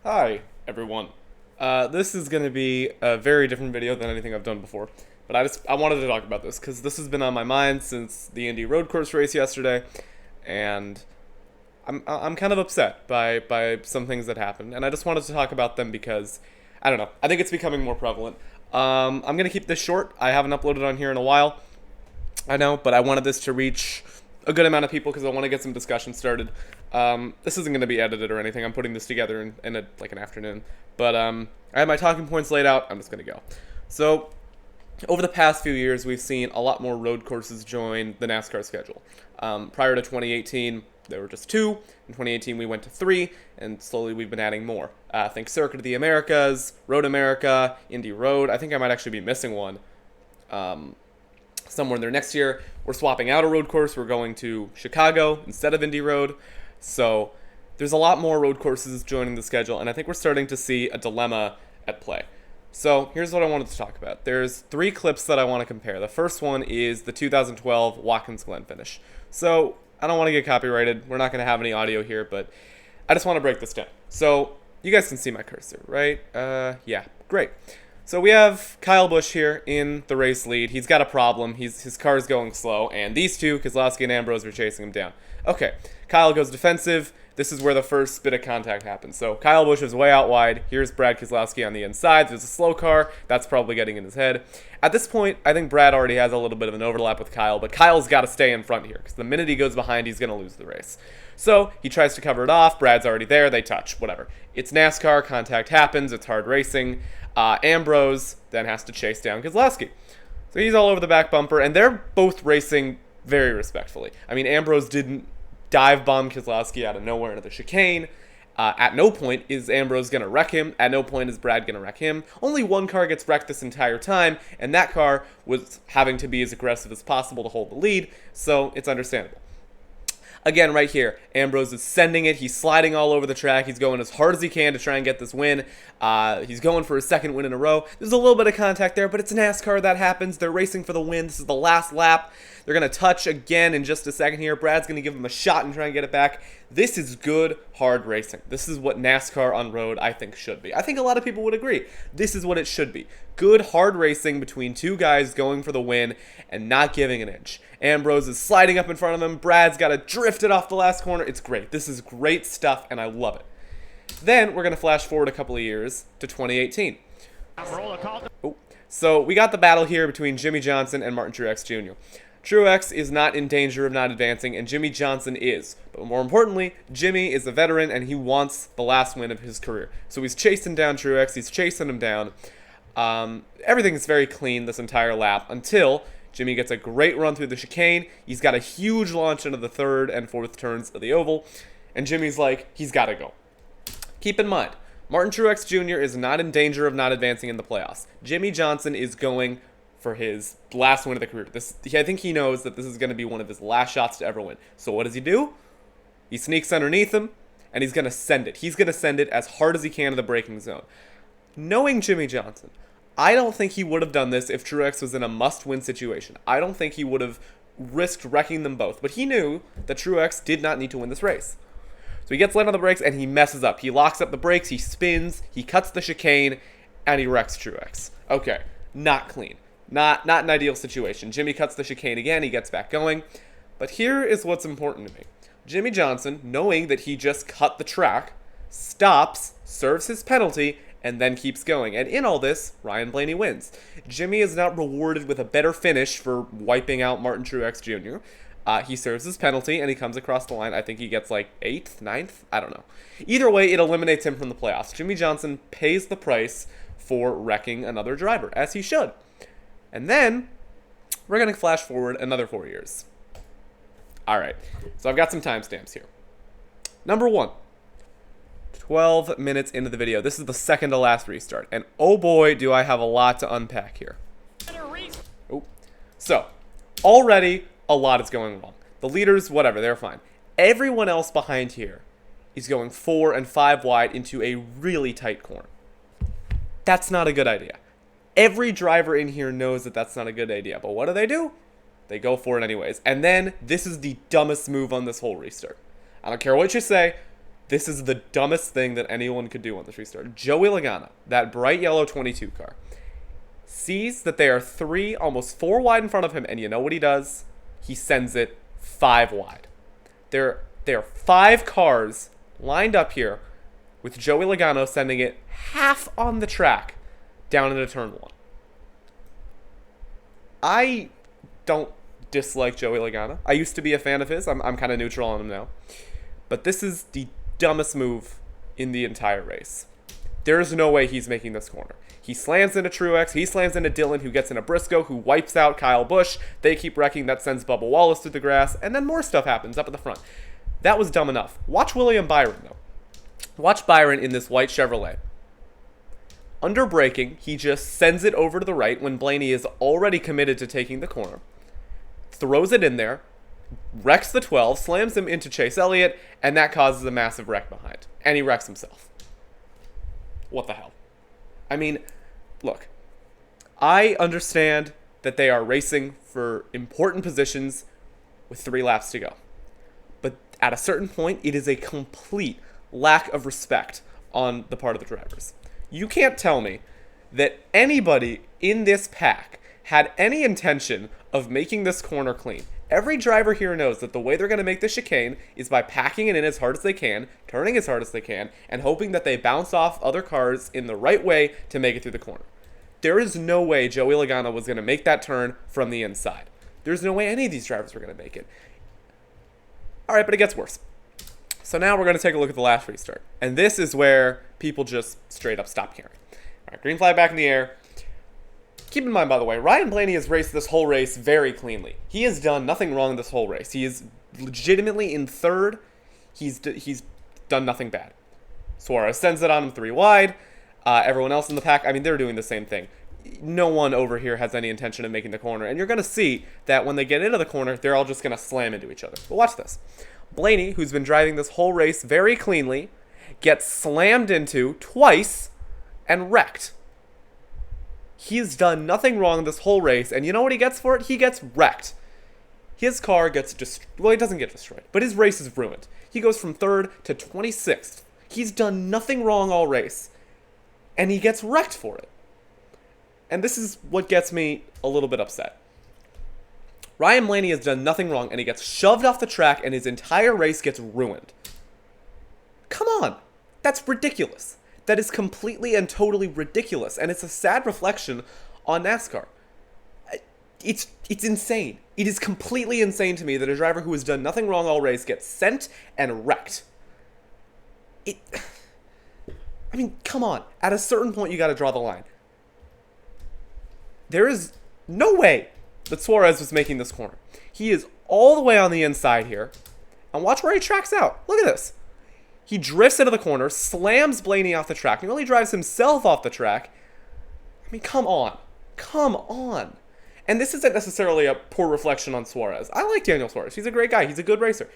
Hi, everyone. This is going to be a very different video than anything I've done before, but I wanted to talk about this because this has been on my mind since the Indy Road Course race yesterday, and I'm kind of upset by some things that happened, and I just wanted to talk about them because I don't know. I think it's becoming more prevalent. I'm gonna keep this short. I haven't uploaded on here in a while. I know, but I wanted this to reach a good amount of people because I want to get some discussion started. This isn't going to be edited or anything. I'm putting this together in an afternoon. But I have my talking points laid out. I'm just going to go. So, over the past few years, we've seen a lot more road courses join the NASCAR schedule. Prior to 2018, there were just 2. In 2018, we went to 3, and slowly we've been adding more. I think Circuit of the Americas, Road America, Indy Road. I think I might actually be missing one. Somewhere in there next year. We're swapping out a road course. We're going to Chicago instead of Indy Road. So there's a lot more road courses joining the schedule, and I think we're starting to see a dilemma at play. So here's what I wanted to talk about. There's 3 clips that I want to compare. The first one is the 2012 Watkins Glen finish. So I don't want to get copyrighted. We're not going to have any audio here, but I just want to break this down. So you guys can see my cursor, right? Yeah, great. So we have Kyle Busch here in the race lead. He's got a problem. His car's going slow, and these two, Keselowski and Ambrose, are chasing him down. Okay, Kyle goes defensive. This is where the first bit of contact happens. So Kyle Busch is way out wide. Here's Brad Keselowski on the inside. There's a slow car. That's probably getting in his head. At this point, I think Brad already has a little bit of an overlap with Kyle, but Kyle's got to stay in front here because the minute he goes behind, he's going to lose the race. So he tries to cover it off. Brad's already there. They touch. Whatever. It's NASCAR. Contact happens. It's hard racing. Ambrose then has to chase down Keselowski. So he's all over the back bumper, and they're both racing very respectfully. I mean, Ambrose didn't dive bomb Keselowski out of nowhere into the chicane. At no point is Ambrose going to wreck him. At no point is Brad going to wreck him. Only one car gets wrecked this entire time, and that car was having to be as aggressive as possible to hold the lead, so it's understandable. Again, right here, Ambrose is sending it. He's sliding all over the track. He's going as hard as he can to try and get this win. He's going for his second win in a row. There's a little bit of contact there, but it's NASCAR. That happens. They're racing for the win. This is the last lap. They're going to touch again in just a second here. Brad's going to give him a shot and try and get it back. This is good, hard racing. This is what NASCAR on road, I think, should be. I think a lot of people would agree. This is what it should be. Good, hard racing between two guys going for the win and not giving an inch. Ambrose is sliding up in front of him. Brad's got to drift it off the last corner. It's great. This is great stuff, and I love it. Then we're going to flash forward a couple of years to 2018. Oh. So we got the battle here between Jimmie Johnson and Martin Truex Jr. Truex is not in danger of not advancing, and Jimmie Johnson is. But more importantly, Jimmie is a veteran, and he wants the last win of his career. So he's chasing down Truex. He's chasing him down. Everything's very clean this entire lap until Jimmie gets a great run through the chicane. He's got a huge launch into the third and fourth turns of the oval, and Jimmie's like, he's got to go. Keep in mind, Martin Truex Jr. is not in danger of not advancing in the playoffs. Jimmie Johnson is going for his last win of the career. I think he knows that this is going to be one of his last shots to ever win. So what does he do? He sneaks underneath him, and he's going to send it. He's going to send it as hard as he can to the braking zone. Knowing Jimmie Johnson, I don't think he would have done this if Truex was in a must-win situation. I don't think he would have risked wrecking them both. But he knew that Truex did not need to win this race. So he gets light on the brakes, and he messes up. He locks up the brakes, he spins, he cuts the chicane, and he wrecks Truex. Okay, not clean. Not an ideal situation. Jimmie cuts the chicane again, he gets back going. But here is what's important to me. Jimmie Johnson, knowing that he just cut the track, stops, serves his penalty, and then keeps going. And in all this, Ryan Blaney wins. Jimmie is not rewarded with a better finish for wiping out Martin Truex Jr. He serves his penalty, and he comes across the line. I think he gets like 8th, 9th? I don't know. Either way, it eliminates him from the playoffs. Jimmie Johnson pays the price for wrecking another driver, as he should. And then, we're going to flash forward another 4 years. Alright, so I've got some timestamps here. Number 1. 12 minutes into the video. This is the second to last restart. And oh boy, do I have a lot to unpack here. Oh. So, already a lot is going wrong. The leaders, whatever, they're fine. Everyone else behind here is going 4 and 5 wide into a really tight corner. That's not a good idea. Every driver in here knows that that's not a good idea. But what do? They go for it anyways. And then, this is the dumbest move on this whole restart. I don't care what you say. This is the dumbest thing that anyone could do on this restart. Joey Logano, that bright yellow 22 car, sees that they are 3, almost 4 wide in front of him, and you know what he does? He sends it 5 wide. There are 5 cars lined up here with Joey Logano sending it half on the track down into turn 1. I don't dislike Joey Logano. I used to be a fan of his. I'm kind of neutral on him now. But this is the dumbest move in the entire race. There is no way he's making this corner. He slams into Truex. He slams into Dillon, who gets into Briscoe, who wipes out Kyle Busch. They keep wrecking. That sends Bubba Wallace through the grass. And then more stuff happens up at the front. That was dumb enough. Watch William Byron, though. Watch Byron in this white Chevrolet. Under braking, he just sends it over to the right when Blaney is already committed to taking the corner. Throws it in there. Wrecks the 12, slams him into Chase Elliott, and that causes a massive wreck behind. And he wrecks himself. What the hell? I mean, look, I understand that they are racing for important positions with 3 laps to go. But at a certain point, it is a complete lack of respect on the part of the drivers. You can't tell me that anybody in this pack had any intention of making this corner clean. Every driver here knows that the way they're going to make this chicane is by packing it in as hard as they can, turning as hard as they can, and hoping that they bounce off other cars in the right way to make it through the corner. There is no way Joey Logano was going to make that turn from the inside. There's no way any of these drivers were going to make it. All right, but it gets worse. So now we're going to take a look at the last restart. And this is where people just straight up stop caring. All right, green flag back in the air. Keep in mind, by the way, Ryan Blaney has raced this whole race very cleanly. He has done nothing wrong this whole race. He is legitimately in third. He's done nothing bad. Suarez sends it on him 3 wide. Everyone else in the pack, I mean, they're doing the same thing. No one over here has any intention of making the corner. And you're going to see that when they get into the corner, they're all just going to slam into each other. But watch this. Blaney, who's been driving this whole race very cleanly, gets slammed into twice and wrecked. He's done nothing wrong this whole race, and you know what he gets for it? He gets wrecked. His car gets destroyed. Well, he doesn't get destroyed, but his race is ruined. He goes from 3rd to 26th. He's done nothing wrong all race, and he gets wrecked for it. And this is what gets me a little bit upset. Ryan Blaney has done nothing wrong, and he gets shoved off the track, and his entire race gets ruined. Come on. That's ridiculous. That is completely and totally ridiculous, and it's a sad reflection on NASCAR. It's insane. It is completely insane to me that a driver who has done nothing wrong all race gets sent and wrecked. I mean, come on. At a certain point, you got to draw the line. There is no way that Suarez was making this corner. He is all the way on the inside here, and watch where he tracks out. Look at this. He drifts into the corner, slams Blaney off the track, and really drives himself off the track. I mean, come on. Come on. And this isn't necessarily a poor reflection on Suarez. I like Daniel Suarez. He's a great guy. He's a good racer.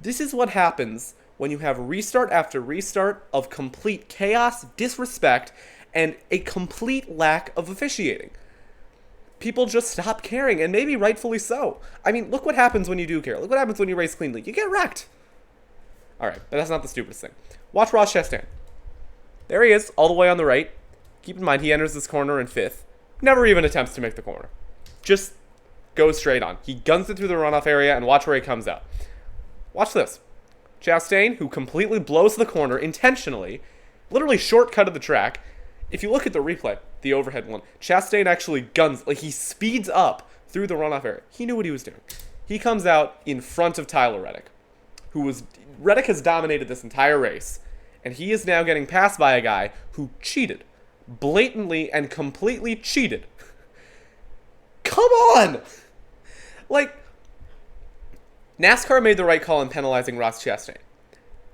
This is what happens when you have restart after restart of complete chaos, disrespect, and a complete lack of officiating. People just stop caring, and maybe rightfully so. I mean, look what happens when you do care. Look what happens when you race cleanly. You get wrecked. All right, but that's not the stupidest thing. Watch Ross Chastain. There he is, all the way on the right. Keep in mind, he enters this corner in 5th. Never even attempts to make the corner. Just goes straight on. He guns it through the runoff area, and watch where he comes out. Watch this. Chastain, who completely blows the corner intentionally, literally shortcutted the track. If you look at the replay, the overhead one, Chastain actually guns, like he speeds up through the runoff area. He knew what he was doing. He comes out in front of Tyler Reddick, Reddick has dominated this entire race, and he is now getting passed by a guy who cheated. Blatantly and completely cheated. Come on! Like, NASCAR made the right call in penalizing Ross Chastain.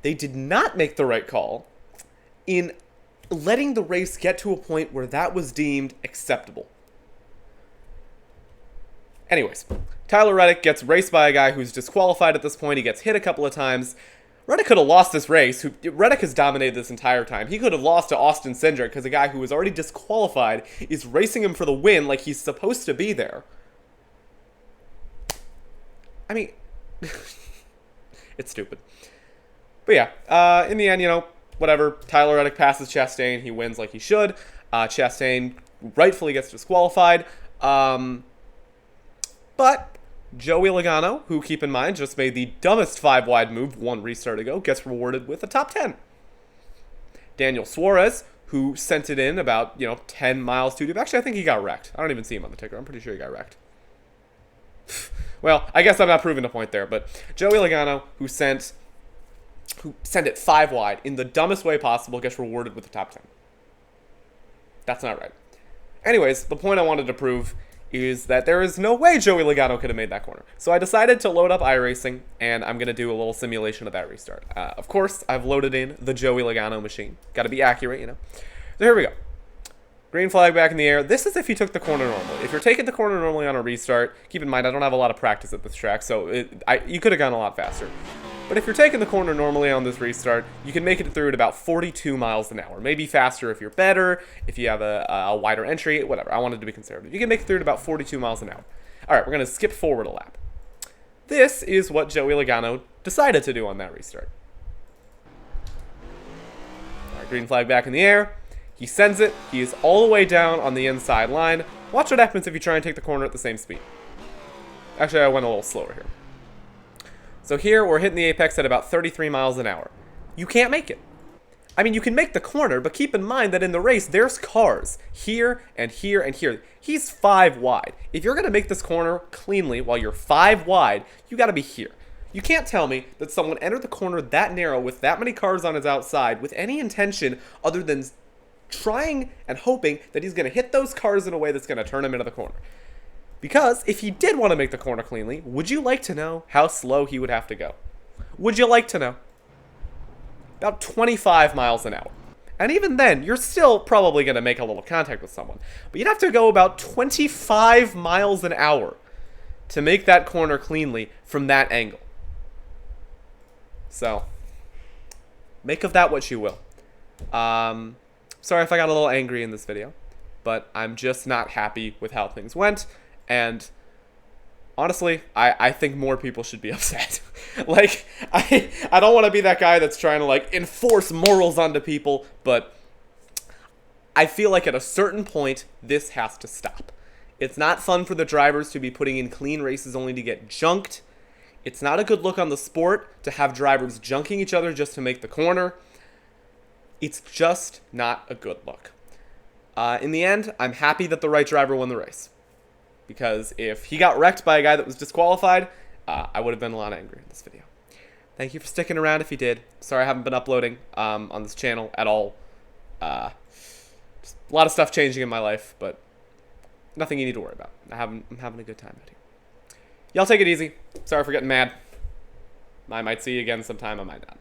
They did not make the right call in letting the race get to a point where that was deemed acceptable. Anyways, Tyler Reddick gets raced by a guy who's disqualified at this point. He gets hit a couple of times. Reddick could have lost this race. Reddick has dominated this entire time. He could have lost to Austin Cindric because a guy who was already disqualified is racing him for the win like he's supposed to be there. I mean, it's stupid. But yeah, in the end, whatever. Tyler Reddick passes Chastain. He wins like he should. Chastain rightfully gets disqualified. But Joey Logano, who, keep in mind, just made the dumbest 5-wide move one restart ago, gets rewarded with a top 10. Daniel Suarez, who sent it in about, 10 miles too deep. Actually, I think he got wrecked. I don't even see him on the ticker. I'm pretty sure he got wrecked. Well, I guess I'm not proving a point there, but Joey Logano, who sent it 5 wide in the dumbest way possible, gets rewarded with the top 10. That's not right. Anyways, the point I wanted to prove is that there is no way Joey Logano could have made that corner. So I decided to load up iRacing, and I'm going to do a little simulation of that restart. Of course, I've loaded in the Joey Logano machine. Got to be accurate, So here we go. Green flag back in the air. This is if you took the corner normally. If you're taking the corner normally on a restart, keep in mind I don't have a lot of practice at this track, so you could have gone a lot faster. But if you're taking the corner normally on this restart, you can make it through at about 42 miles an hour. Maybe faster if you're better, if you have a wider entry, whatever. I wanted to be conservative. You can make it through at about 42 miles an hour. All right, we're going to skip forward a lap. This is what Joey Logano decided to do on that restart. All right, green flag back in the air. He sends it. He is all the way down on the inside line. Watch what happens if you try and take the corner at the same speed. Actually, I went a little slower here. So here, we're hitting the apex at about 33 miles an hour. You can't make it. I mean, you can make the corner, but keep in mind that in the race, there's cars here and here and here. He's 5 wide. If you're going to make this corner cleanly while you're 5 wide, you got to be here. You can't tell me that someone entered the corner that narrow with that many cars on his outside with any intention other than trying and hoping that he's going to hit those cars in a way that's going to turn him into the corner. Because if he did want to make the corner cleanly, would you like to know how slow he would have to go? Would you like to know? About 25 miles an hour. And even then, you're still probably going to make a little contact with someone. But you'd have to go about 25 miles an hour to make that corner cleanly from that angle. So, make of that what you will. Sorry if I got a little angry in this video, but I'm just not happy with how things went. And honestly, I think more people should be upset. Like, I don't want to be that guy that's trying to, enforce morals onto people, but I feel like at a certain point, this has to stop. It's not fun for the drivers to be putting in clean races only to get junked. It's not a good look on the sport to have drivers junking each other just to make the corner. It's just not a good look. In the end, I'm happy that the right driver won the race. Because if he got wrecked by a guy that was disqualified, I would have been a lot angry in this video. Thank you for sticking around if you did. Sorry I haven't been uploading on this channel at all. Just a lot of stuff changing in my life, but nothing you need to worry about. I'm having a good time out here. Y'all take it easy. Sorry for getting mad. I might see you again sometime, I might not.